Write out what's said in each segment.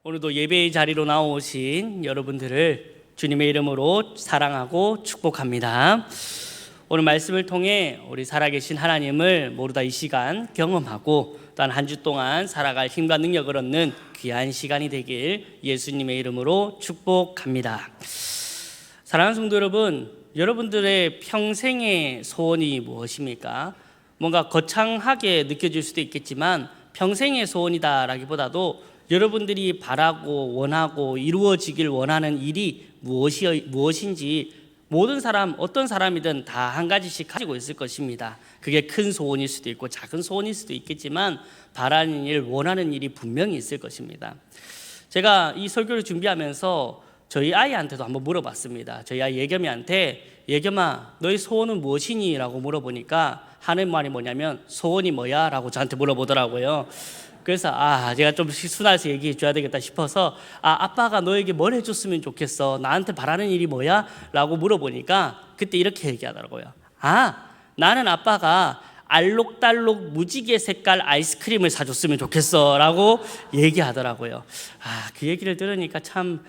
오늘도 예배의 자리로 나오신 여러분들을 주님의 이름으로 사랑하고 축복합니다. 오늘 말씀을 통해 우리 살아계신 하나님을 모두 이 시간 경험하고 또한 한 주 동안 살아갈 힘과 능력을 얻는 귀한 시간이 되길 예수님의 이름으로 축복합니다. 사랑하는 성도 여러분, 여러분들의 평생의 소원이 무엇입니까? 뭔가 거창하게 느껴질 수도 있겠지만 평생의 소원이다라기보다도 여러분들이 바라고 원하고 이루어지길 원하는 일이 무엇인지 모든 사람, 어떤 사람이든 다 한 가지씩 가지고 있을 것입니다. 그게 큰 소원일 수도 있고 작은 소원일 수도 있겠지만 바라는 일, 원하는 일이 분명히 있을 것입니다. 제가 이 설교를 준비하면서 저희 아이한테도 한번 물어봤습니다. 저희 아이 예겸이한테, 예겸아 너의 소원은 무엇이니? 라고 물어보니까 하는 말이 뭐냐면 소원이 뭐야? 라고 저한테 물어보더라고요. 그래서 제가 좀 순화해서 얘기해 줘야 되겠다 싶어서 아빠가 너에게 뭘 해줬으면 좋겠어? 나한테 바라는 일이 뭐야? 라고 물어보니까 그때 이렇게 얘기하더라고요. 나는 아빠가 알록달록 무지개 색깔 아이스크림을 사줬으면 좋겠어 라고 얘기하더라고요. 그 얘기를 들으니까 참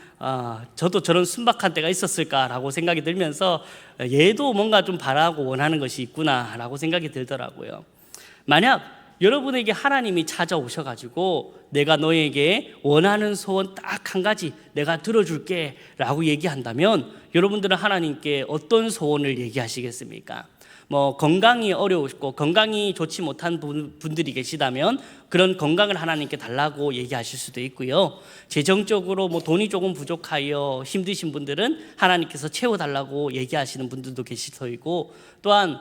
저도 저런 순박한 때가 있었을까라고 생각이 들면서 얘도 뭔가 좀 바라고 원하는 것이 있구나 라고 생각이 들더라고요. 만약 여러분에게 하나님이 찾아오셔가지고 내가 너에게 원하는 소원 딱 한 가지 내가 들어줄게 라고 얘기한다면 여러분들은 하나님께 어떤 소원을 얘기하시겠습니까? 건강이 어려우시고 건강이 좋지 못한 분들이 계시다면 그런 건강을 하나님께 달라고 얘기하실 수도 있고요. 재정적으로 돈이 조금 부족하여 힘드신 분들은 하나님께서 채워달라고 얘기하시는 분들도 계실 터이고, 또한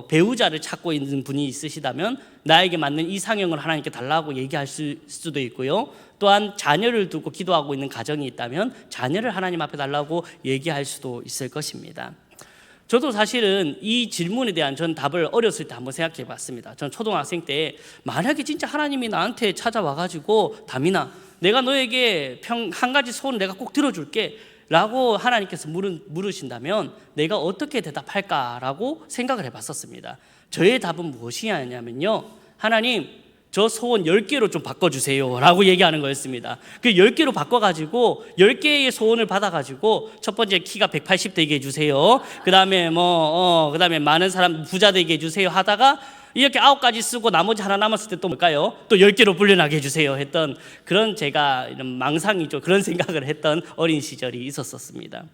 배우자를 찾고 있는 분이 있으시다면 나에게 맞는 이상형을 하나님께 달라고 얘기할 수도 있고요. 또한 자녀를 두고 기도하고 있는 가정이 있다면 자녀를 하나님 앞에 달라고 얘기할 수도 있을 것입니다. 저도 사실은 이 질문에 대한 전 답을 어렸을 때 한번 생각해 봤습니다. 전 초등학생 때 만약에 진짜 하나님이 나한테 찾아와가지고 다민아 내가 너에게 한 가지 소원 내가 꼭 들어줄게 라고 하나님께서 물으신다면 내가 어떻게 대답할까라고 생각을 해봤었습니다. 저의 답은 무엇이냐면요, 하나님 저 소원 10개로 좀 바꿔주세요 라고 얘기하는 거였습니다. 그 10개로 바꿔가지고 10개의 소원을 받아가지고 첫 번째 키가 180 되게 해주세요. 그 다음에 그다음에 많은 사람 부자 되게 해주세요 하다가 이렇게 9가지 쓰고 나머지 하나 남았을 때 또 뭘까요? 또 10개로 불려나게 해주세요 했던 그런 제가 이런 망상이죠. 그런 생각을 했던 어린 시절이 있었습니다.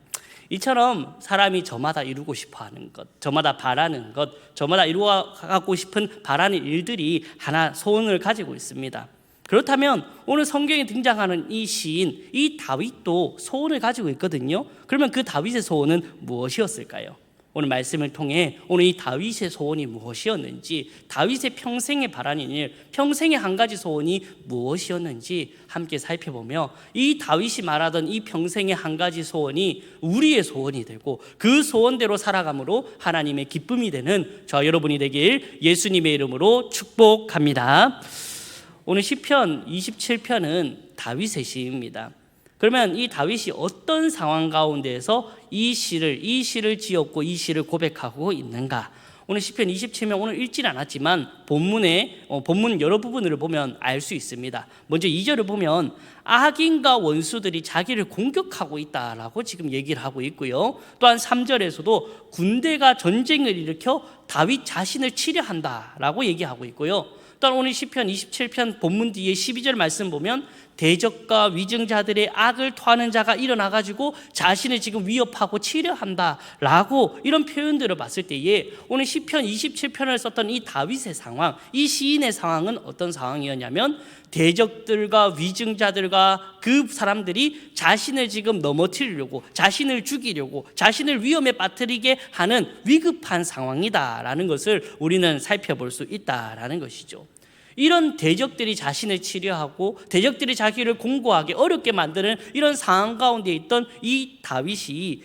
이처럼 사람이 저마다 이루고 싶어하는 것, 저마다 바라는 것, 저마다 이루어가고 싶은 바라는 일들이 하나 소원을 가지고 있습니다. 그렇다면 오늘 성경에 등장하는 이 시인, 이 다윗도 소원을 가지고 있거든요. 그러면 그 다윗의 소원은 무엇이었을까요? 오늘 말씀을 통해 오늘 이 다윗의 소원이 무엇이었는지, 다윗의 평생에 바라는 일, 평생의 한 가지 소원이 무엇이었는지 함께 살펴보며 이 다윗이 말하던 이 평생의 한 가지 소원이 우리의 소원이 되고 그 소원대로 살아감으로 하나님의 기쁨이 되는 저와 여러분이 되길 예수님의 이름으로 축복합니다. 오늘 시편 27편은 다윗의 시입니다. 그러면 이 다윗이 어떤 상황 가운데에서 이 시를 지었고 이 시를 고백하고 있는가? 오늘 시편 27면 오늘 읽진 않았지만 본문 여러 부분을 보면 알 수 있습니다. 먼저 2절을 보면 악인과 원수들이 자기를 공격하고 있다라고 지금 얘기를 하고 있고요. 또한 3절에서도 군대가 전쟁을 일으켜 다윗 자신을 치려한다라고 얘기하고 있고요. 또한 오늘 시편 27편 본문 뒤에 12절 말씀 보면 대적과 위증자들의 악을 토하는 자가 일어나가지고 자신을 지금 위협하고 치려한다라고 이런 표현들을 봤을 때에 오늘 시편 27편을 썼던 이 다윗의 상황, 이 시인의 상황은 어떤 상황이었냐면 대적들과 위증자들과 그 사람들이 자신을 지금 넘어뜨리려고, 자신을 죽이려고, 자신을 위험에 빠뜨리게 하는 위급한 상황이다라는 것을 우리는 살펴볼 수 있다라는 것이죠. 이런 대적들이 자신을 치려하고 대적들이 자기를 공고하게 어렵게 만드는 이런 상황 가운데 있던 이 다윗이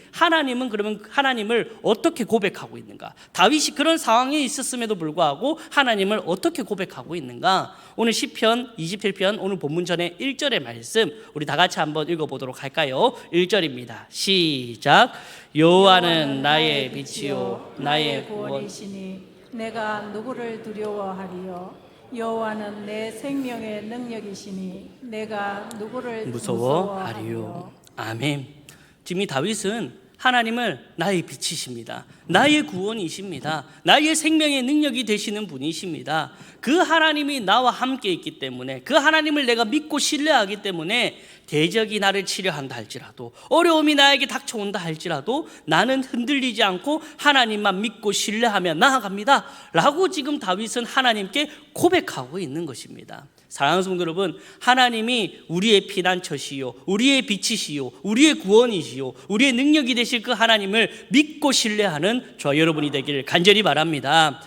그러면 하나님을 어떻게 고백하고 있는가? 다윗이 그런 상황에 있었음에도 불구하고 하나님을 어떻게 고백하고 있는가? 오늘 시편 27편 오늘 본문 전에 1절의 말씀 우리 다 같이 한번 읽어보도록 할까요? 1절입니다. 시작. 여호와는 나의 빛이요 나의 구원이시니 내가 누구를 두려워하리요? 여호와는 내 생명의 능력이시니 내가 누구를 무서워하리요. 아멘. 지금 이 다윗은 하나님을 나의 빛이십니다. 나의 구원이십니다. 나의 생명의 능력이 되시는 분이십니다. 그 하나님이 나와 함께 있기 때문에, 그 하나님을 내가 믿고 신뢰하기 때문에 대적이 나를 치려한다 할지라도, 어려움이 나에게 닥쳐온다 할지라도 나는 흔들리지 않고 하나님만 믿고 신뢰하며 나아갑니다 라고 지금 다윗은 하나님께 고백하고 있는 것입니다. 사랑하는 성도 여러분, 하나님이 우리의 피난처시요, 우리의 빛이시요, 우리의 구원이시요, 우리의 능력이 되실 그 하나님을 믿고 신뢰하는 저와 여러분이 되기를 간절히 바랍니다.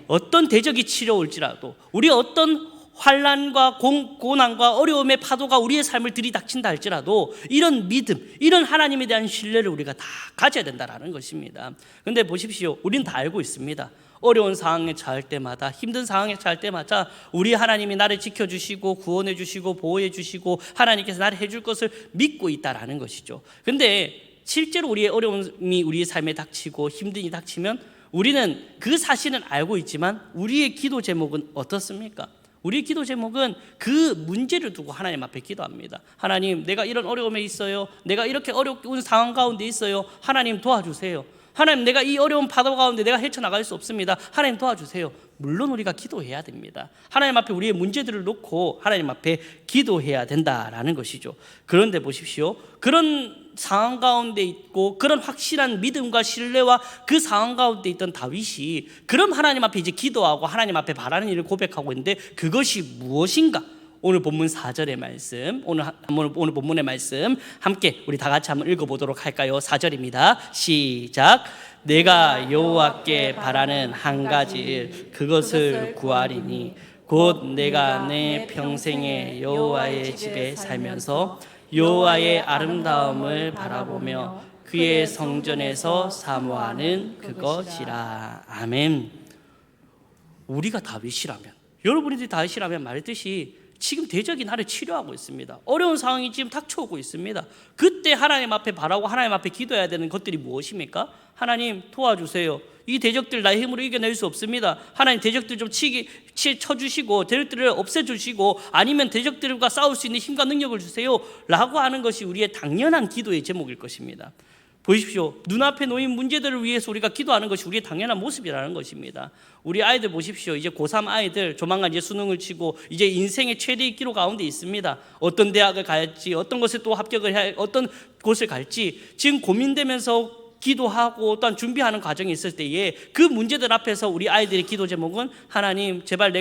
어떤 대적이 치러올지라도, 우리 어떤 환난과 고난과 어려움의 파도가 우리의 삶을 들이닥친다 할지라도 이런 믿음, 이런 하나님에 대한 신뢰를 우리가 다 가져야 된다는 것입니다. 그런데 보십시오, 우리는 다 알고 있습니다. 어려운 상황에 처할 때마다, 힘든 상황에 처할 때마다 우리 하나님이 나를 지켜주시고 구원해 주시고 보호해 주시고 하나님께서 나를 해줄 것을 믿고 있다라는 것이죠. 그런데 실제로 우리의 어려움이 우리의 삶에 닥치고 힘든 일이 닥치면 우리는 그 사실은 알고 있지만 우리의 기도 제목은 어떻습니까? 우리의 기도 제목은 그 문제를 두고 하나님 앞에 기도합니다. 하나님, 내가 이런 어려움에 있어요. 내가 이렇게 어려운 상황 가운데 있어요. 하나님 도와주세요. 하나님, 내가 이 어려운 파도 가운데 내가 헤쳐나갈 수 없습니다. 하나님 도와주세요. 물론 우리가 기도해야 됩니다. 하나님 앞에 우리의 문제들을 놓고 하나님 앞에 기도해야 된다라는 것이죠. 그런데 보십시오, 그런 상황 가운데 있고 그런 확실한 믿음과 신뢰와 그 상황 가운데 있던 다윗이 그럼 하나님 앞에 이제 기도하고 하나님 앞에 바라는 일을 고백하고 있는데 그것이 무엇인가? 오늘 본문 4절의 말씀, 오늘 본문의 말씀 함께 우리 다 같이 한번 읽어보도록 할까요? 4절입니다. 시작. 내가 여호와께 바라는 한 가지 일, 그것을 구하리니 곧 내가 내 평생에 여호와의 집에 살면서 여호와의 아름다움을 바라보며 그의 성전에서 사모하는 그것이라. 아멘. 우리가 다윗이라면, 여러분들이 다윗이라면 말했듯이 지금 대적이 나를 치료하고 있습니다. 어려운 상황이 지금 닥쳐오고 있습니다. 그때 하나님 앞에 바라고 하나님 앞에 기도해야 되는 것들이 무엇입니까? 하나님 도와주세요. 이 대적들 나의 힘으로 이겨낼 수 없습니다. 하나님, 대적들 좀 쳐주시고 대적들을 없애주시고 아니면 대적들과 싸울 수 있는 힘과 능력을 주세요 라고 하는 것이 우리의 당연한 기도의 제목일 것입니다. 보십시오, 눈앞에 놓인 문제들을 위해서 우리가 기도하는 것이 우리의 당연한 모습이라는 것입니다. 우리 아이들 보십시오. 이제 고3 아이들 조만간 이제 수능을 치고 이제 인생의 최대의 기로 가운데 있습니다. 어떤 대학을 갈지, 어떤 것에 또 합격을 해야, 어떤 곳을 갈지 지금 고민되면서 기도하고 또한 준비하는 과정이 있을 때에 그 문제들 앞에서 우리 아이들의 기도 제목은 하나님, 제발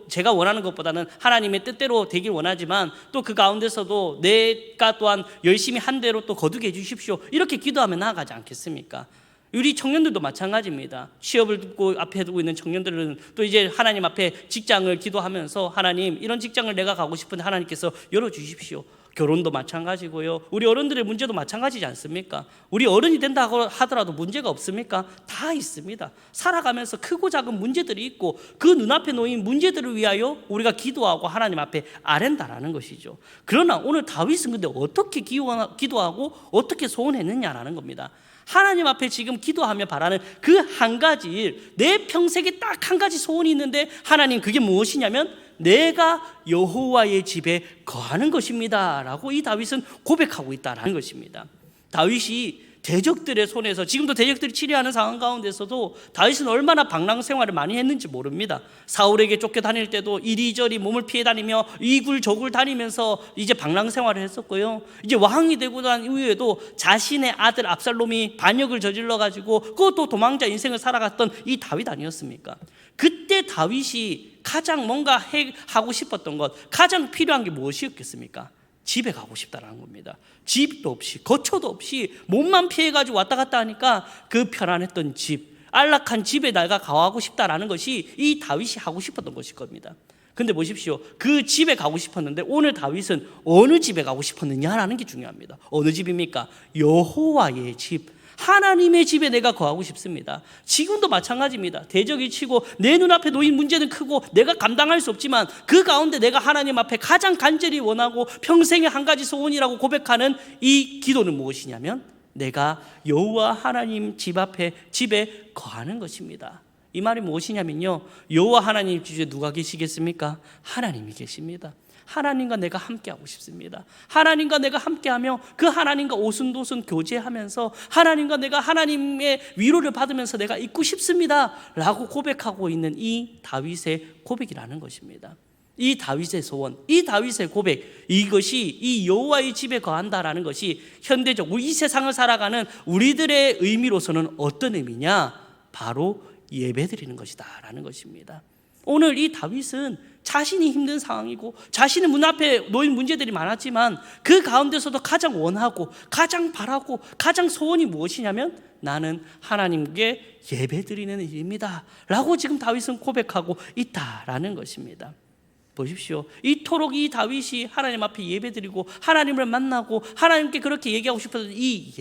제가 원하는 것보다는 하나님의 뜻대로 되길 원하지만 또 그 가운데서도 내가 또한 열심히 한 대로 또 거두게 해주십시오. 이렇게 기도하면 나아가지 않겠습니까? 우리 청년들도 마찬가지입니다. 취업을 앞에 두고 있는 청년들은 또 이제 하나님 앞에 직장을 기도하면서 하나님, 이런 직장을 내가 가고 싶은데 하나님께서 열어주십시오. 결혼도 마찬가지고요. 우리 어른들의 문제도 마찬가지지 않습니까? 우리 어른이 된다고 하더라도 문제가 없습니까? 다 있습니다. 살아가면서 크고 작은 문제들이 있고 그 눈앞에 놓인 문제들을 위하여 우리가 기도하고 하나님 앞에 아랜다라는 것이죠. 그러나 오늘 다윗은 근데 어떻게 기도하고 어떻게 소원했느냐라는 겁니다. 하나님 앞에 지금 기도하며 바라는 그 한 가지 일, 내 평생에 딱 한 가지 소원이 있는데 하나님, 그게 무엇이냐면 내가 여호와의 집에 거하는 것입니다 라고 이 다윗은 고백하고 있다는 것입니다. 다윗이 대적들의 손에서, 지금도 대적들이 치려하는 상황 가운데서도 다윗은 얼마나 방랑 생활을 많이 했는지 모릅니다. 사울에게 쫓겨다닐 때도 이리저리 몸을 피해 다니며 이굴저굴 다니면서 이제 방랑 생활을 했었고요. 이제 왕이 되고 난 이후에도 자신의 아들 압살롬이 반역을 저질러 가지고 그것도 도망자 인생을 살아갔던 이 다윗 아니었습니까? 그때 다윗이 가장 뭔가 하고 싶었던 것, 가장 필요한 게 무엇이었겠습니까? 집에 가고 싶다라는 겁니다. 집도 없이 거처도 없이 몸만 피해가지고 왔다 갔다 하니까 그 편안했던 집, 안락한 집에 내가 가고 싶다라는 것이 이 다윗이 하고 싶었던 것일 겁니다. 근데 보십시오, 그 집에 가고 싶었는데 오늘 다윗은 어느 집에 가고 싶었느냐라는 게 중요합니다. 어느 집입니까? 여호와의 집, 하나님의 집에 내가 거하고 싶습니다. 지금도 마찬가지입니다. 대적이 치고 내 눈앞에 놓인 문제는 크고 내가 감당할 수 없지만 그 가운데 내가 하나님 앞에 가장 간절히 원하고 평생의 한 가지 소원이라고 고백하는 이 기도는 무엇이냐면 내가 여호와 하나님 집에 거하는 것입니다. 이 말이 무엇이냐면요, 여호와 하나님 주위에 누가 계시겠습니까? 하나님이 계십니다. 하나님과 내가 함께하고 싶습니다. 하나님과 내가 함께하며 그 하나님과 오순도순 교제하면서 하나님과 내가 하나님의 위로를 받으면서 내가 있고 싶습니다 라고 고백하고 있는 이 다윗의 고백이라는 것입니다. 이 다윗의 소원, 이 다윗의 고백, 이것이 이 여호와의 집에 거한다라는 것이 현대적 이 세상을 살아가는 우리들의 의미로서는 어떤 의미냐? 바로 예배드리는 것이다 라는 것입니다. 오늘 이 다윗은 자신이 힘든 상황이고 자신의 문 앞에 놓인 문제들이 많았지만 그 가운데서도 가장 원하고 가장 바라고 가장 소원이 무엇이냐면 나는 하나님께 예배드리는 일입니다 라고 지금 다윗은 고백하고 있다라는 것입니다. 보십시오. 이토록 이 다윗이 하나님 앞에 예배드리고 하나님을 만나고 하나님께 그렇게 얘기하고 싶었던 이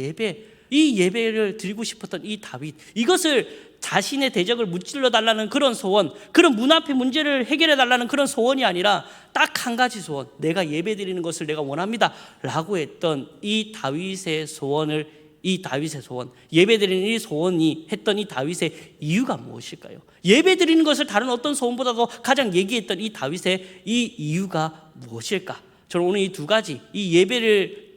예배를 드리고 싶었던 이 다윗, 이것을 자신의 대적을 무찔러 달라는 그런 소원, 그런 문 앞의 문제를 해결해 달라는 그런 소원이 아니라 딱 한 가지 소원, 내가 예배드리는 것을 내가 원합니다 라고 했던 이 다윗의 소원, 예배드리는 이 소원이 했던 이 다윗의 이유가 무엇일까요? 예배드리는 것을 다른 어떤 소원보다도 가장 얘기했던 이 다윗의 이 이유가 무엇일까? 저는 오늘 이 두 가지,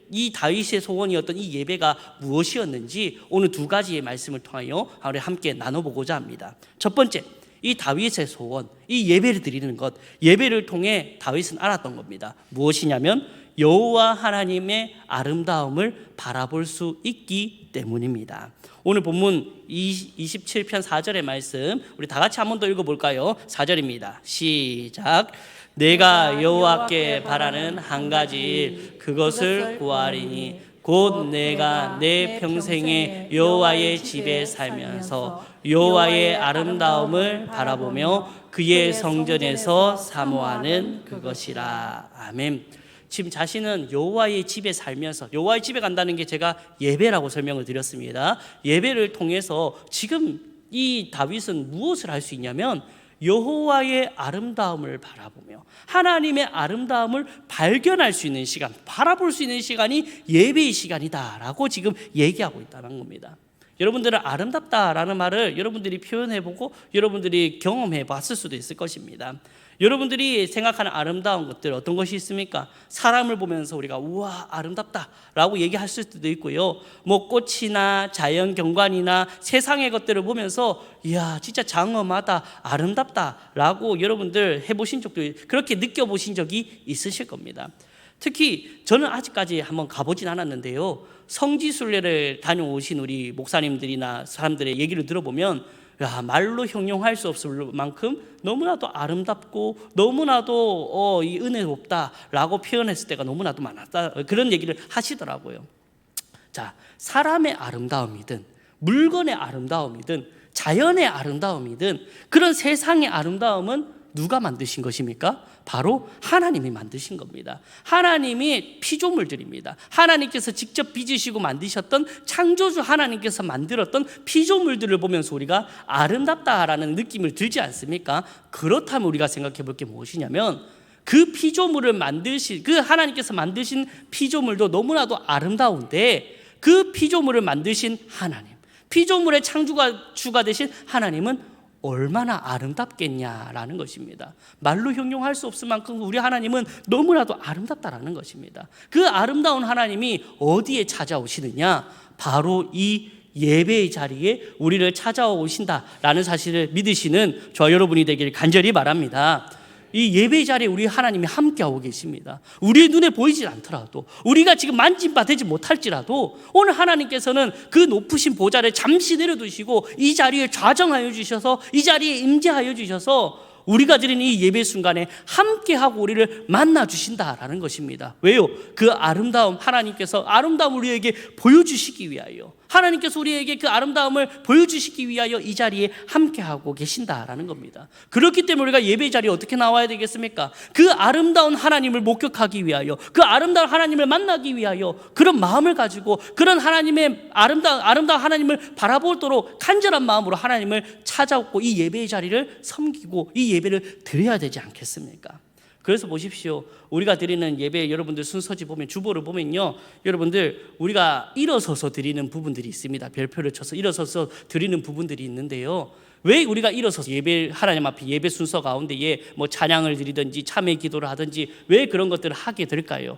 이 다윗의 소원이었던 이 예배가 무엇이었는지 오늘 두 가지의 말씀을 통하여 함께 나눠보고자 합니다. 첫 번째, 이 다윗의 소원, 이 예배를 드리는 것, 예배를 통해 다윗은 알았던 겁니다. 무엇이냐면 여호와 하나님의 아름다움을 바라볼 수 있기 때문입니다. 오늘 본문 27편 4절의 말씀 우리 다 같이 한 번 더 읽어볼까요? 4절입니다. 시작. 내가 여호와께 바라는 한 가지 그것을 구하리니 곧 내가 내 평생에 여호와의 집에 살면서 여호와의 아름다움을 바라보며 그의 성전에서 사모하는 그것이라. 아멘. 지금 자신은 여호와의 집에 살면서, 여호와의 집에 간다는 게 제가 예배라고 설명을 드렸습니다. 예배를 통해서 지금 이 다윗은 무엇을 할 수 있냐면 여호와의 아름다움을 바라보며 하나님의 아름다움을 발견할 수 있는 시간, 바라볼 수 있는 시간이 예배의 시간이다라고 지금 얘기하고 있다는 겁니다. 여러분들은 아름답다라는 말을 여러분들이 표현해보고 여러분들이 경험해봤을 수도 있을 것입니다. 여러분들이 생각하는 아름다운 것들 어떤 것이 있습니까? 사람을 보면서 우리가 우와 아름답다라고 얘기할 수도 있고요, 뭐 꽃이나 자연 경관이나 세상의 것들을 보면서 이야 진짜 장엄하다 아름답다라고 여러분들 해보신 적도, 그렇게 느껴보신 적이 있으실 겁니다. 특히 저는 아직까지 한번 가보진 않았는데요, 성지순례를 다녀오신 우리 목사님들이나 사람들의 얘기를 들어보면 말로 형용할 수 없을 만큼 너무나도 아름답고 너무나도 이 은혜롭다라고 표현했을 때가 너무나도 많았다, 그런 얘기를 하시더라고요. 자, 사람의 아름다움이든 물건의 아름다움이든 자연의 아름다움이든 그런 세상의 아름다움은 누가 만드신 것입니까? 바로 하나님이 만드신 겁니다. 하나님이 피조물들입니다. 하나님께서 직접 빚으시고 만드셨던 창조주 하나님께서 만들었던 피조물들을 보면서 우리가 아름답다라는 느낌을 들지 않습니까? 그렇다면 우리가 생각해 볼 게 무엇이냐면 그 피조물을 만드신, 그 하나님께서 만드신 피조물도 너무나도 아름다운데 그 피조물을 만드신 하나님, 피조물의 창조주가 되신 하나님은 얼마나 아름답겠냐라는 것입니다. 말로 형용할 수 없을 만큼 우리 하나님은 너무나도 아름답다라는 것입니다. 그 아름다운 하나님이 어디에 찾아오시느냐? 바로 이 예배의 자리에 우리를 찾아오신다라는 사실을 믿으시는 저와 여러분이 되길 간절히 바랍니다. 이 예배 자리에 우리 하나님이 함께하고 계십니다. 우리의 눈에 보이지 않더라도, 우리가 지금 만진바되지 못할지라도 오늘 하나님께서는 그 높으신 보좌를 잠시 내려두시고 이 자리에 좌정하여 주셔서, 이 자리에 임재하여 주셔서 우리가 드리는 이 예배 순간에 함께하고 우리를 만나주신다라는 것입니다. 왜요? 그 아름다움, 하나님께서 아름다움을 우리에게 보여주시기 위하여, 하나님께서 우리에게 그 아름다움을 보여주시기 위하여 이 자리에 함께하고 계신다라는 겁니다. 그렇기 때문에 우리가 예배 자리에 어떻게 나와야 되겠습니까? 그 아름다운 하나님을 목격하기 위하여, 그 아름다운 하나님을 만나기 위하여 그런 마음을 가지고 그런 하나님의 아름다운 하나님을 바라보도록 간절한 마음으로 하나님을 찾아오고 이 예배의 자리를 섬기고 이 예배를 드려야 되지 않겠습니까? 그래서 보십시오. 우리가 드리는 예배, 여러분들 순서지 보면, 주보를 보면요, 여러분들 우리가 일어서서 드리는 부분들이 있습니다. 별표를 쳐서 일어서서 드리는 부분들이 있는데요, 왜 우리가 일어서서 예배, 하나님 앞에 예배 순서 가운데에 뭐 찬양을 드리든지 참회 기도를 하든지 왜 그런 것들을 하게 될까요?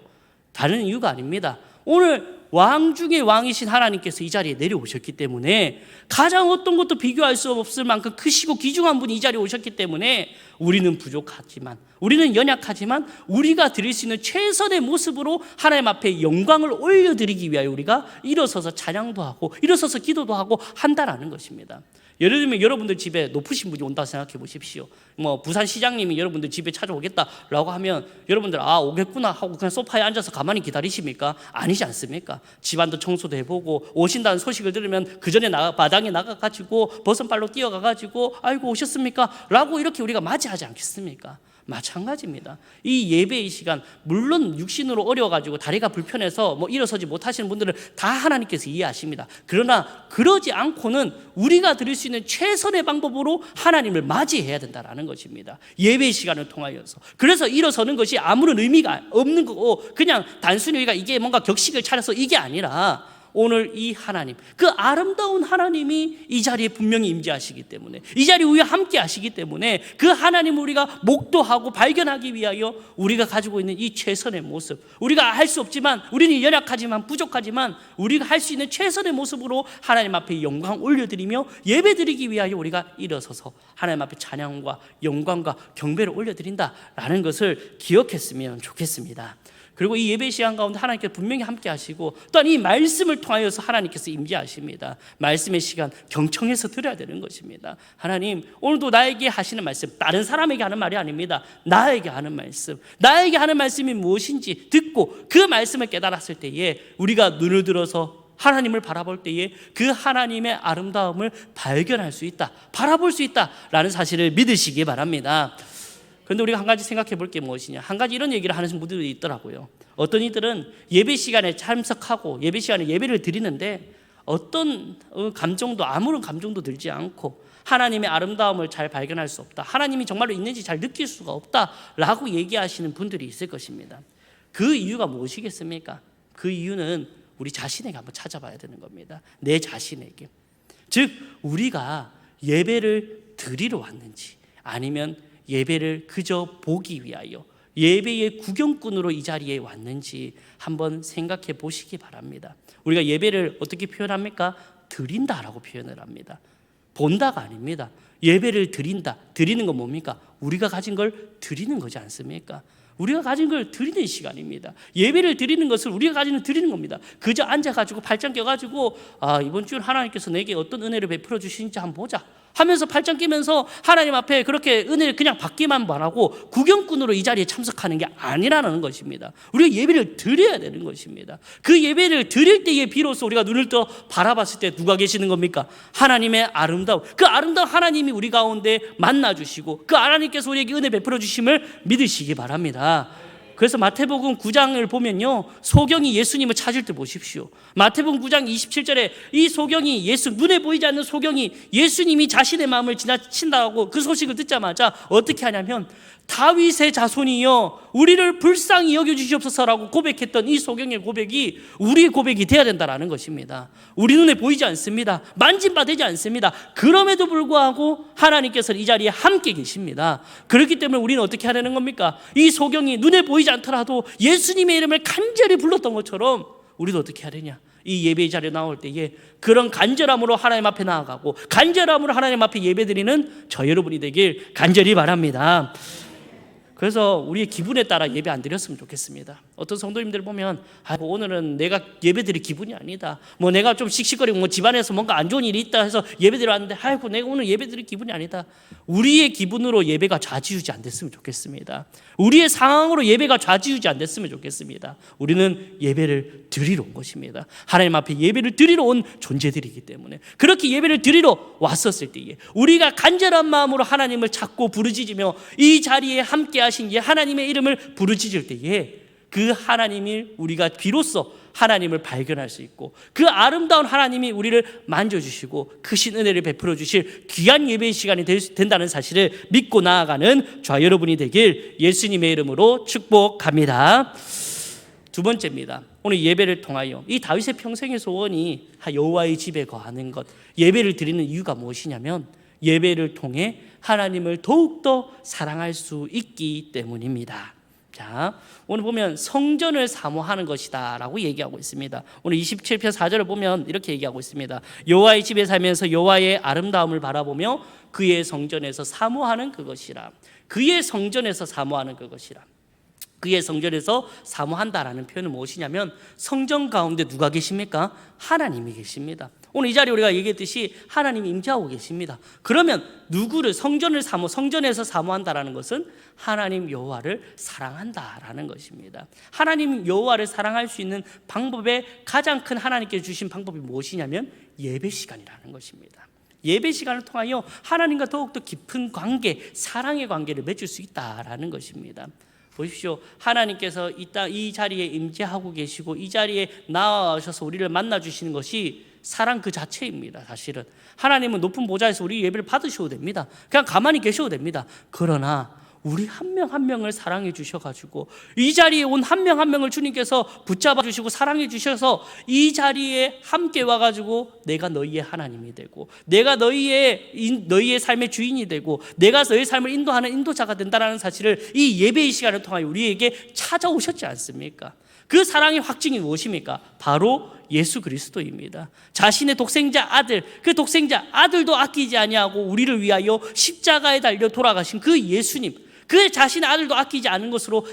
다른 이유가 아닙니다. 오늘 왕 중에 왕이신 하나님께서 이 자리에 내려오셨기 때문에, 가장 어떤 것도 비교할 수 없을 만큼 크시고 귀중한 분이 이 자리에 오셨기 때문에 우리는 부족하지만, 우리는 연약하지만 우리가 드릴 수 있는 최선의 모습으로 하나님 앞에 영광을 올려드리기 위하여 우리가 일어서서 찬양도 하고 일어서서 기도도 하고 한다라는 것입니다. 예를 들면 여러분들 집에 높으신 분이 온다고 생각해 보십시오. 뭐 부산 시장님이 여러분들 집에 찾아오겠다라고 하면 여러분들 오겠구나 하고 그냥 소파에 앉아서 가만히 기다리십니까? 아니지 않습니까? 집안도 청소도 해보고 오신다는 소식을 들으면 그 전에 마당에 나가가지고 버선발로 뛰어가가지고 아이고 오셨습니까? 라고 이렇게 우리가 맞이하지 않겠습니까? 마찬가지입니다. 이 예배의 시간, 물론 육신으로 어려워가지고 다리가 불편해서 뭐 일어서지 못하시는 분들은 다 하나님께서 이해하십니다. 그러나 그러지 않고는 우리가 드릴 수 있는 최선의 방법으로 하나님을 맞이해야 된다는 것입니다. 예배의 시간을 통하여서. 그래서 일어서는 것이 아무런 의미가 없는 거고, 그냥 단순히 우리가 이게 뭔가 격식을 차려서 이게 아니라, 오늘 이 하나님, 그 아름다운 하나님이 이 자리에 분명히 임재하시기 때문에, 이 자리에 우리와 함께 하시기 때문에, 그 하나님을 우리가 목도하고 발견하기 위하여 우리가 가지고 있는 이 최선의 모습, 우리가 할 수 없지만, 우리는 연약하지만 부족하지만 우리가 할 수 있는 최선의 모습으로 하나님 앞에 영광 올려드리며 예배드리기 위하여 우리가 일어서서 하나님 앞에 찬양과 영광과 경배를 올려드린다라는 것을 기억했으면 좋겠습니다. 그리고 이 예배 시간 가운데 하나님께서 분명히 함께 하시고, 또한 이 말씀을 통하여서 하나님께서 임재하십니다. 말씀의 시간 경청해서 들어야 되는 것입니다. 하나님, 오늘도 나에게 하시는 말씀, 다른 사람에게 하는 말이 아닙니다. 나에게 하는 말씀, 나에게 하는 말씀이 무엇인지 듣고 그 말씀을 깨달았을 때에 우리가 눈을 들어서 하나님을 바라볼 때에 그 하나님의 아름다움을 발견할 수 있다, 바라볼 수 있다라는 사실을 믿으시기 바랍니다. 그런데 우리가 한 가지 생각해 볼 게 무엇이냐, 한 가지 이런 얘기를 하는 분들이 있더라고요. 어떤 이들은 예배 시간에 참석하고 예배 시간에 예배를 드리는데 어떤 감정도, 아무런 감정도 들지 않고 하나님의 아름다움을 잘 발견할 수 없다, 하나님이 정말로 있는지 잘 느낄 수가 없다라고 얘기하시는 분들이 있을 것입니다. 그 이유가 무엇이겠습니까? 그 이유는 우리 자신에게 한번 찾아봐야 되는 겁니다. 내 자신에게. 즉 우리가 예배를 드리러 왔는지, 아니면 예배를 그저 보기 위하여 예배의 구경꾼으로 이 자리에 왔는지 한번 생각해 보시기 바랍니다. 우리가 예배를 어떻게 표현합니까? 드린다라고 표현을 합니다. 본다가 아닙니다. 예배를 드린다. 드리는 건 뭡니까? 우리가 가진 걸 드리는 거지 않습니까? 우리가 가진 걸 드리는 시간입니다. 예배를 드리는 것을 우리가 가지는 드리는 겁니다. 그저 앉아가지고 팔짱 껴가지고 이번 주는 하나님께서 내게 어떤 은혜를 베풀어 주시는지 한번 보자 하면서 팔짱 끼면서 하나님 앞에 그렇게 은혜를 그냥 받기만 바라고 구경꾼으로 이 자리에 참석하는 게 아니라는 것입니다. 우리가 예배를 드려야 되는 것입니다. 그 예배를 드릴 때에 비로소 우리가 눈을 떠 바라봤을 때 누가 계시는 겁니까? 하나님의 아름다움, 그 아름다운 하나님이 우리 가운데 만나주시고 그 하나님께서 우리에게 은혜 베풀어 주심을 믿으시기 바랍니다. 그래서 마태복음 9장을 보면요, 소경이 예수님을 찾을 때 보십시오. 마태복음 9장 27절에 이 소경이, 눈에 보이지 않는 소경이 예수님이 자신의 마음을 지나친다고 그 소식을 듣자마자 어떻게 하냐면, 다윗의 자손이여 우리를 불쌍히 여겨주시옵소서라고 고백했던 이 소경의 고백이 우리의 고백이 되어야 된다는 것입니다. 우리 눈에 보이지 않습니다. 만진바되지 않습니다. 그럼에도 불구하고 하나님께서는 이 자리에 함께 계십니다. 그렇기 때문에 우리는 어떻게 해야 되는 겁니까? 이 소경이 눈에 보이지 않더라도 예수님의 이름을 간절히 불렀던 것처럼 우리도 어떻게 해야 되냐? 이 예배 자리에 나올 때에 그런 간절함으로 하나님 앞에 나아가고 간절함으로 하나님 앞에 예배드리는 저 여러분이 되길 간절히 바랍니다. 그래서 우리의 기분에 따라 예배 안 드렸으면 좋겠습니다. 어떤 성도님들 보면 오늘은 내가 예배드릴 기분이 아니다, 뭐 내가 좀 씩씩거리고 뭐 집안에서 뭔가 안 좋은 일이 있다 해서 예배드려 왔는데 내가 오늘 예배드릴 기분이 아니다. 우리의 기분으로 예배가 좌지우지 안 됐으면 좋겠습니다. 우리의 상황으로 예배가 좌지우지 안 됐으면 좋겠습니다. 우리는 예배를 드리러 온 것입니다. 하나님 앞에 예배를 드리러 온 존재들이기 때문에, 그렇게 예배를 드리러 왔었을 때에 우리가 간절한 마음으로 하나님을 찾고 부르짖으며 이 자리에 함께 하신 하나님의 이름을 부르짖을 때에 그 하나님이 우리가 비로소 하나님을 발견할 수 있고 그 아름다운 하나님이 우리를 만져주시고 크신 은혜를 베풀어 주실 귀한 예배의 시간이 된다는 사실을 믿고 나아가는 저와 여러분이 되길 예수님의 이름으로 축복합니다. 두 번째입니다. 오늘 예배를 통하여 이 다윗의 평생의 소원이 여호와의 집에 거하는 것, 예배를 드리는 이유가 무엇이냐면 예배를 통해 하나님을 더욱더 사랑할 수 있기 때문입니다. 자, 오늘 보면 성전을 사모하는 것이다 라고 얘기하고 있습니다. 오늘 27편 4절을 보면 이렇게 얘기하고 있습니다. 여호와의 집에 살면서 여호와의 아름다움을 바라보며 그의 성전에서 사모하는 그것이라. 그의 성전에서 사모하는 그것이라. 그의 성전에서 사모한다라는 표현은 무엇이냐면 성전 가운데 누가 계십니까? 하나님이 계십니다. 오늘 이 자리에 우리가 얘기했듯이 하나님이 임재하고 계십니다. 그러면 누구를 성전에서 사모한다라는 것은 하나님 여호와를 사랑한다라는 것입니다. 하나님 여호와를 사랑할 수 있는 방법의 가장 큰 하나님께서 주신 방법이 무엇이냐면 예배 시간이라는 것입니다. 예배 시간을 통하여 하나님과 더욱더 깊은 관계, 사랑의 관계를 맺을 수 있다라는 것입니다. 보십시오. 하나님께서 이 자리에 임재하고 계시고 이 자리에 나와셔서 우리를 만나주시는 것이 사랑 그 자체입니다. 사실은 하나님은 높은 보좌에서 우리 예배를 받으셔도 됩니다. 그냥 가만히 계셔도 됩니다. 그러나 우리 한 명 한 명을 사랑해 주셔가지고 이 자리에 온 한 명 한 명을 주님께서 붙잡아 주시고 사랑해 주셔서 이 자리에 함께 와가지고 내가 너희의 하나님이 되고 내가 너희의 삶의 주인이 되고 내가 너희의 삶을 인도하는 인도자가 된다는 사실을 이 예배의 시간을 통하여 우리에게 찾아오셨지 않습니까? 그 사랑의 확증이 무엇입니까? 바로 예수 그리스도입니다. 자신의 독생자 아들, 그 독생자 아들도 아끼지 아니하고 우리를 위하여 십자가에 달려 돌아가신 그 예수님, 그 자신의 아들도 아끼지 않은 것으로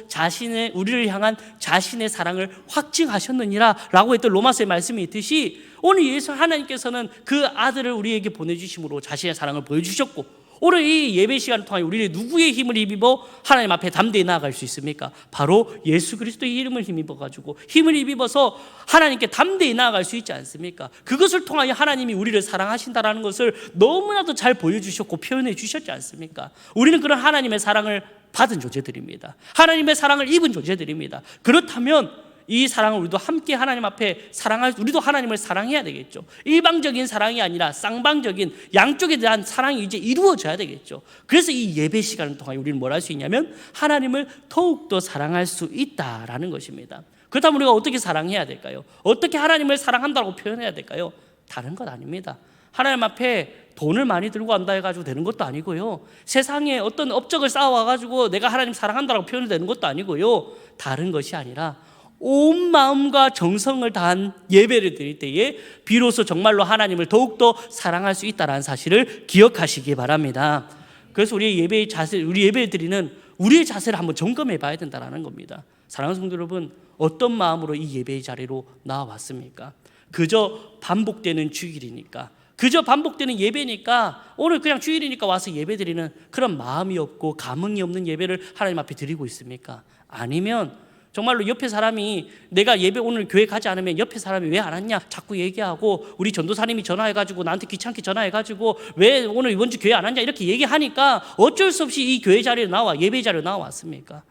우리를 향한 자신의 사랑을 확증하셨느니라 라고 했던 로마서의 말씀이 있듯이 오늘 예수 하나님께서는 그 아들을 우리에게 보내주심으로 자신의 사랑을 보여주셨고 오늘 이 예배 시간을 통해 우리는 누구의 힘을 힘입어 하나님 앞에 담대히 나아갈 수 있습니까? 바로 예수 그리스도의 이름을 힘입어가지고 힘을 힘입어서 하나님께 담대히 나아갈 수 있지 않습니까? 그것을 통하여 하나님이 우리를 사랑하신다라는 것을 너무나도 잘 보여주셨고 표현해 주셨지 않습니까? 우리는 그런 하나님의 사랑을 받은 존재들입니다. 하나님의 사랑을 입은 존재들입니다. 그렇다면 이 사랑을 우리도 함께 하나님 앞에 우리도 하나님을 사랑해야 되겠죠. 일방적인 사랑이 아니라 쌍방적인 양쪽에 대한 사랑이 이제 이루어져야 되겠죠. 그래서 이 예배 시간을 통해 우리는 뭘 할 수 있냐면 하나님을 더욱더 사랑할 수 있다라는 것입니다. 그렇다면 우리가 어떻게 사랑해야 될까요? 어떻게 하나님을 사랑한다고 표현해야 될까요? 다른 것 아닙니다. 하나님 앞에 돈을 많이 들고 간다 해가지고 되는 것도 아니고요. 세상에 어떤 업적을 쌓아와가지고 내가 하나님 사랑한다고 표현이 되는 것도 아니고요. 다른 것이 아니라 온 마음과 정성을 다한 예배를 드릴 때에 비로소 정말로 하나님을 더욱더 사랑할 수 있다는 사실을 기억하시기 바랍니다. 그래서 우리 예배를 드리는 우리의 자세를 한번 점검해 봐야 된다는 겁니다. 사랑하는 성도 여러분, 어떤 마음으로 이 예배의 자리로 나와왔습니까? 그저 반복되는 주일이니까, 그저 반복되는 예배니까 오늘 그냥 주일이니까 와서 예배 드리는 그런 마음이 없고 감흥이 없는 예배를 하나님 앞에 드리고 있습니까? 아니면 정말로 옆에 사람이 내가 예배 오늘 교회 가지 않으면 옆에 사람이 왜 안 왔냐 자꾸 얘기하고 우리 전도사님이 전화해가지고 나한테 귀찮게 전화해가지고 왜 오늘 이번 주 교회 안 왔냐 이렇게 얘기하니까 어쩔 수 없이 이 교회 자리에 예배 자리에 나왔습니까?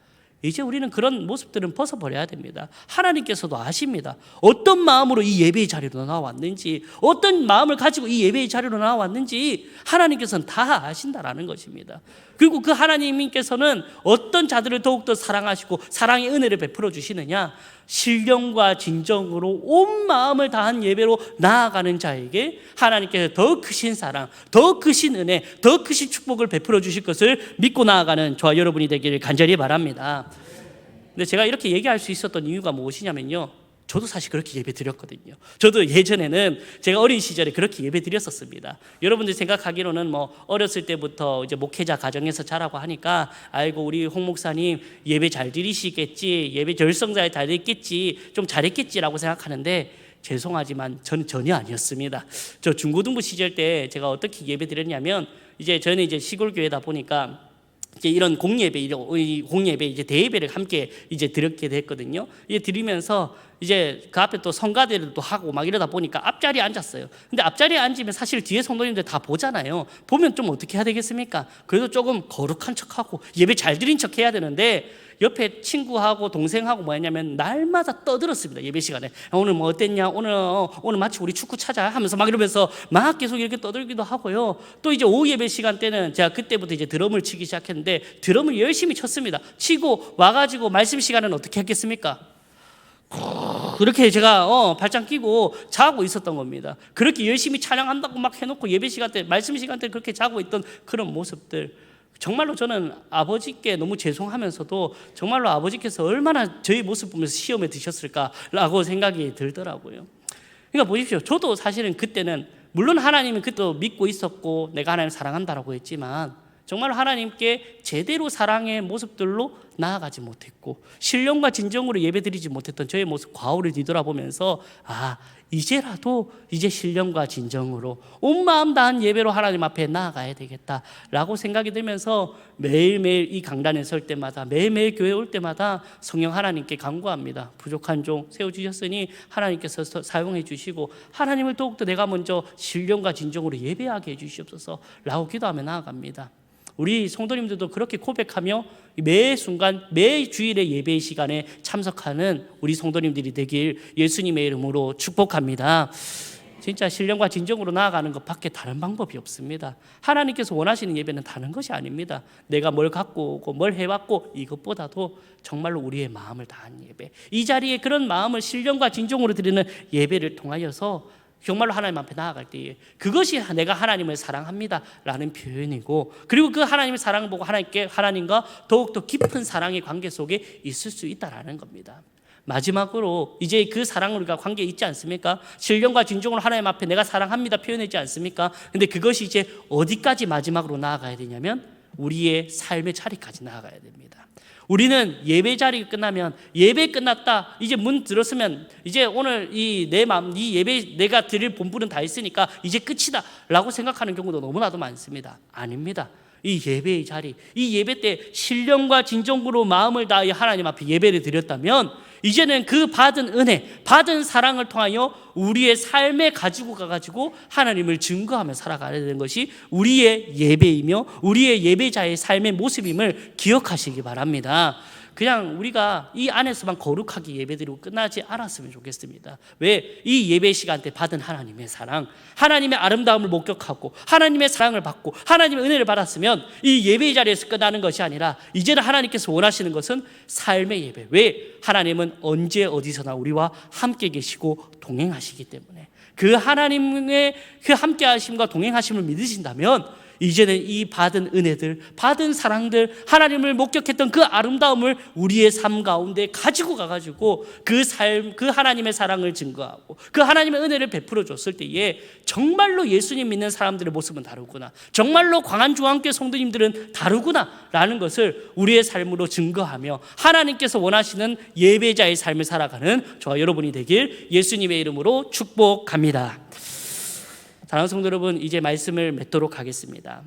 이제 우리는 그런 모습들은 벗어버려야 됩니다. 하나님께서도 아십니다. 어떤 마음으로 이 예배의 자리로 나왔는지, 어떤 마음을 가지고 이 예배의 자리로 나왔는지 하나님께서는 다 아신다라는 것입니다. 그리고 그 하나님께서는 어떤 자들을 더욱더 사랑하시고 사랑의 은혜를 베풀어 주시느냐, 신령과 진정으로 온 마음을 다한 예배로 나아가는 자에게 하나님께서 더 크신 사랑, 더 크신 은혜, 더 크신 축복을 베풀어 주실 것을 믿고 나아가는 저와 여러분이 되기를 간절히 바랍니다. 근데 제가 이렇게 얘기할 수 있었던 이유가 무엇이냐면요, 저도 사실 그렇게 예배 드렸거든요. 저도 예전에는 제가 어린 시절에 그렇게 예배 드렸었습니다. 여러분들 생각하기로는 어렸을 때부터 이제 목회자 가정에서 자라고 하니까 아이고 우리 홍 목사님 예배 잘 드리시겠지, 예배 결성자에 잘 됐겠지, 좀 잘했겠지라고 생각하는데 죄송하지만 저는 전혀 아니었습니다. 저 중고등부 시절 때 제가 어떻게 예배 드렸냐면 저는 이제 시골 교회다 보니까 이제 이런 공예배 이제 대예배를 함께 이제 드렸게 됐거든요. 이제 드리면서 이제 그 앞에 또 성가대를 또 하고 막 이러다 보니까 앞자리에 앉았어요. 근데 앞자리에 앉으면 사실 뒤에 성도님들 다 보잖아요. 보면 좀 어떻게 해야 되겠습니까? 그래도 조금 거룩한 척하고 예배 잘 드린 척 해야 되는데 옆에 친구하고 동생하고 뭐 했냐면 날마다 떠들었습니다. 예배 시간에 오늘 뭐 어땠냐, 오늘 마치 우리 축구 차자 하면서 막 이러면서 막 계속 이렇게 떠들기도 하고요. 또 이제 오후 예배 시간 때는 제가 그때부터 이제 드럼을 치기 시작했는데 드럼을 열심히 쳤습니다. 치고 와가지고 말씀 시간은 어떻게 했겠습니까? 그렇게 제가 발짱 끼고 자고 있었던 겁니다. 그렇게 열심히 찬양한다고 막 해놓고 예배 시간 때, 말씀 시간 때 그렇게 자고 있던 그런 모습들, 정말로 저는 아버지께 너무 죄송하면서도 정말로 아버지께서 얼마나 저희 모습 보면서 시험에 드셨을까라고 생각이 들더라고요. 그러니까 보십시오. 저도 사실은 그때는 물론 하나님은 그때도 믿고 있었고 내가 하나님 사랑한다라고 했지만 정말 하나님께 제대로 사랑의 모습들로 나아가지 못했고 신령과 진정으로 예배드리지 못했던 저의 모습 과오를 뒤돌아보면서 이제라도 이제 신령과 진정으로 온 마음 다한 예배로 하나님 앞에 나아가야 되겠다라고 생각이 들면서 매일매일 이 강단에 설 때마다 매일매일 교회 올 때마다 성령 하나님께 간구합니다. 부족한 종 세워주셨으니 하나님께서 사용해 주시고 하나님을 더욱더 내가 먼저 신령과 진정으로 예배하게 해 주시옵소서라고 기도하며 나아갑니다. 우리 성도님들도 그렇게 고백하며 매 순간 매 주일의 예배 시간에 참석하는 우리 성도님들이 되길 예수님의 이름으로 축복합니다. 진짜 신령과 진정으로 나아가는 것밖에 다른 방법이 없습니다. 하나님께서 원하시는 예배는 다른 것이 아닙니다. 내가 뭘 갖고 오고 뭘 해왔고 이것보다도 정말로 우리의 마음을 다한 예배, 이 자리에 그런 마음을 신령과 진정으로 드리는 예배를 통하여서 정말로 하나님 앞에 나아갈 때에 그것이 내가 하나님을 사랑합니다 라는 표현이고, 그리고 그 하나님의 사랑을 보고 하나님과 더욱더 깊은 사랑의 관계 속에 있을 수 있다라는 겁니다. 마지막으로 이제 그 사랑을 우리가 관계에 있지 않습니까? 신령과 진정으로 하나님 앞에 내가 사랑합니다 표현했지 않습니까? 근데 그것이 이제 어디까지 마지막으로 나아가야 되냐면 우리의 삶의 자리까지 나아가야 됩니다. 우리는 예배 자리가 끝나면 예배 끝났다, 이제 문 들었으면 이제 오늘 이 내 마음, 이 예배 내가 드릴 본분은 다 했으니까 이제 끝이다 라고 생각하는 경우도 너무나도 많습니다. 아닙니다. 이 예배의 자리, 이 예배 때 신령과 진정으로 마음을 다해 하나님 앞에 예배를 드렸다면 이제는 그 받은 은혜, 받은 사랑을 통하여 우리의 삶에 가지고 가가지고 하나님을 증거하며 살아가야 되는 것이 우리의 예배이며 우리의 예배자의 삶의 모습임을 기억하시기 바랍니다. 그냥 우리가 이 안에서만 거룩하게 예배드리고 끝나지 않았으면 좋겠습니다. 왜? 이 예배 시간 때 받은 하나님의 사랑, 하나님의 아름다움을 목격하고 하나님의 사랑을 받고 하나님의 은혜를 받았으면 이 예배 자리에서 끝나는 것이 아니라 이제는 하나님께서 원하시는 것은 삶의 예배. 왜? 하나님은 언제 어디서나 우리와 함께 계시고 동행하시기 때문에 그 하나님의 그 함께 하심과 동행하심을 믿으신다면 이제는 이 받은 은혜들, 받은 사랑들, 하나님을 목격했던 그 아름다움을 우리의 삶 가운데 가지고 가가지고 그 하나님의 사랑을 증거하고 그 하나님의 은혜를 베풀어 줬을 때에 정말로 예수님 믿는 사람들의 모습은 다르구나, 정말로 광안중앙교회 성도님들은 다르구나 라는 것을 우리의 삶으로 증거하며 하나님께서 원하시는 예배자의 삶을 살아가는 저와 여러분이 되길 예수님의 이름으로 축복합니다. 사랑하는 성도 여러분, 이제 말씀을 맺도록 하겠습니다.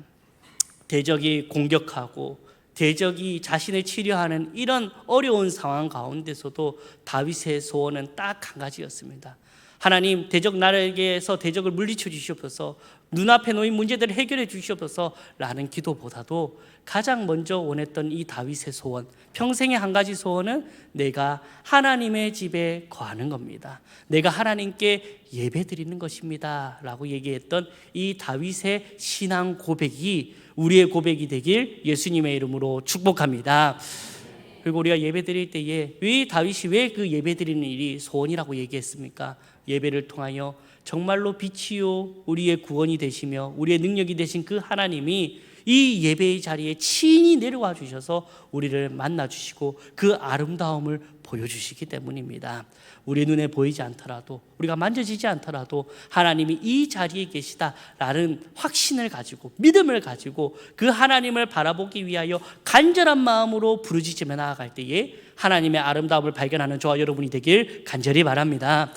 대적이 공격하고 대적이 자신을 치려하는 이런 어려운 상황 가운데서도 다윗의 소원은 딱 한 가지였습니다. 하나님, 대적 나라에게서 대적을 물리쳐 주시옵소서, 눈앞에 놓인 문제들을 해결해 주시옵소서 라는 기도보다도 가장 먼저 원했던 이 다윗의 소원, 평생의 한 가지 소원은 내가 하나님의 집에 거하는 겁니다. 내가 하나님께 예배 드리는 것입니다 라고 얘기했던 이 다윗의 신앙 고백이 우리의 고백이 되길 예수님의 이름으로 축복합니다. 그리고 우리가 예배 드릴 때에 왜 다윗이 왜 그 예배 드리는 일이 소원이라고 얘기했습니까? 예배를 통하여 정말로 빛이요 우리의 구원이 되시며 우리의 능력이 되신 그 하나님이 이 예배의 자리에 친히 내려와 주셔서 우리를 만나 주시고 그 아름다움을 보여주시기 때문입니다. 우리 눈에 보이지 않더라도, 우리가 만져지지 않더라도 하나님이 이 자리에 계시다라는 확신을 가지고, 믿음을 가지고 그 하나님을 바라보기 위하여 간절한 마음으로 부르짖으며 나아갈 때에 하나님의 아름다움을 발견하는 저와 여러분이 되길 간절히 바랍니다.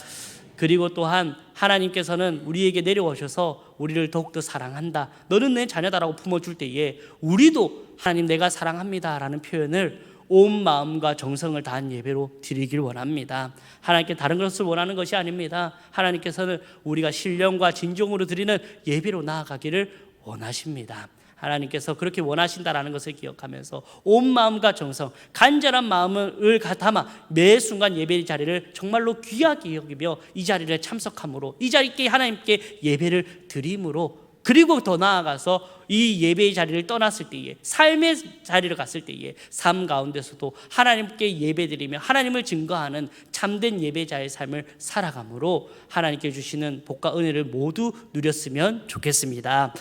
그리고 또한 하나님께서는 우리에게 내려오셔서 우리를 더욱더 사랑한다, 너는 내 자녀다라고 품어줄 때에 우리도 하나님 내가 사랑합니다 라는 표현을 온 마음과 정성을 다한 예배로 드리길 원합니다. 하나님께 다른 것을 원하는 것이 아닙니다. 하나님께서는 우리가 신령과 진정으로 드리는 예배로 나아가기를 원하십니다. 하나님께서 그렇게 원하신다라는 것을 기억하면서 온 마음과 정성, 간절한 마음을 담아 매 순간 예배 자리를 정말로 귀하게 여기며 이 자리를 참석함으로, 이 자리께 하나님께 예배를 드림으로 그리고 더 나아가서 이 예배의 자리를 떠났을 때에, 삶의 자리를 갔을 때에 삶 가운데서도 하나님께 예배드리며 하나님을 증거하는 참된 예배자의 삶을 살아감으로 하나님께 주시는 복과 은혜를 모두 누렸으면 좋겠습니다.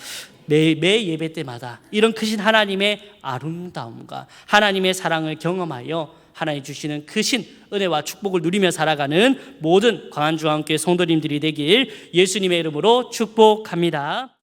매 예배 때마다 이런 크신 하나님의 아름다움과 하나님의 사랑을 경험하여 하나님 주시는 크신 은혜와 축복을 누리며 살아가는 모든 광안중앙교회 성도님들이 되길 예수님의 이름으로 축복합니다.